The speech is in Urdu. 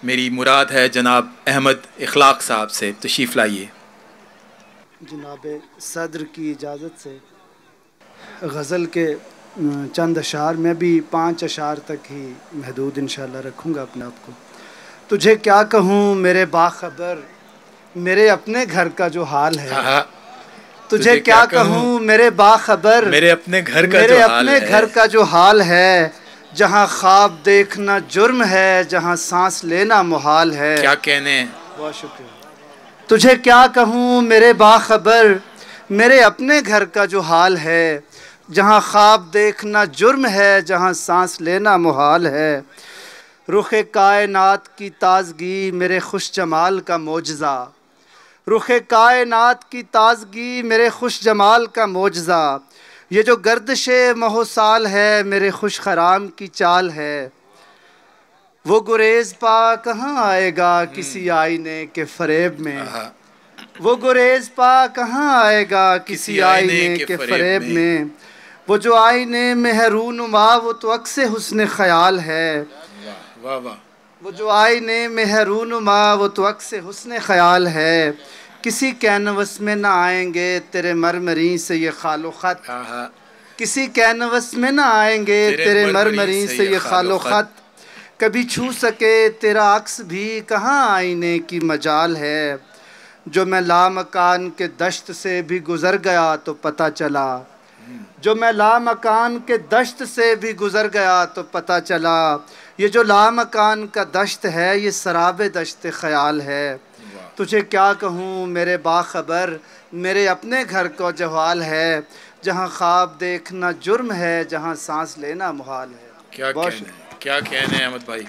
میری مراد ہے جناب احمد اخلاق صاحب سے، تشریف لائیے۔ جناب صدر کی اجازت سے غزل کے چند اشعار، میں بھی 5 اشعار تک ہی محدود انشاءاللہ رکھوں گا اپنے آپ کو۔ تجھے کیا کہوں میرے باخبر، میرے اپنے گھر کا جو حال ہے۔ تجھے کیا کہوں میرے باخبر، میرے اپنے گھر کا جو حال ہے۔ جہاں خواب دیکھنا جرم ہے، جہاں سانس لینا محال ہے۔ کیا کہنے، بہت شکریہ۔ تجھے کیا کہوں میرے باخبر، میرے اپنے گھر کا جو حال ہے۔ جہاں خواب دیکھنا جرم ہے، جہاں سانس لینا محال ہے۔ رخ کائنات کی تازگی میرے خوش جمال کا معجزہ، رخ کائنات کی تازگی میرے خوش جمال کا معجزہ۔ یہ جو گردش ماہ و سال ہے، میرے خوش خرام کی چال ہے۔ وہ گریز پا کہاں آئے گا کسی آئینے کے فریب میں، وہ گریز پا کہاں آئے گا کسی آئینے کے فریب میں۔ وہ جو آئینے میں ہے رونما، وہ تو عکس حسن خیال ہے۔ واہ واہ۔ وہ جو آئینے میں ہے رونما، وہ تو عکس حسن خیال ہے۔ کسی کینوس میں نہ آئیں گے تیرے مرمری سے یہ خال و خط، کسی کینوس میں نہ آئیں گے تیرے مرمری سے یہ خال و خط۔ کبھی چھو سکے تیرا عکس بھی کہاں آئینے کی مجال ہے۔ جو میں لامکان کے دشت سے بھی گزر گیا تو پتہ چلا، جو میں لامکان کے دشت سے بھی گزر گیا تو پتہ چلا۔ یہ جو لامکان کا دشت ہے، یہ سراب دشت خیال ہے۔ تجھے کیا کہوں میرے باخبر، میرے اپنے گھر کا جو حال ہے۔ جہاں خواب دیکھنا جرم ہے، جہاں سانس لینا محال ہے۔ کیا کہنے احمد بھائی۔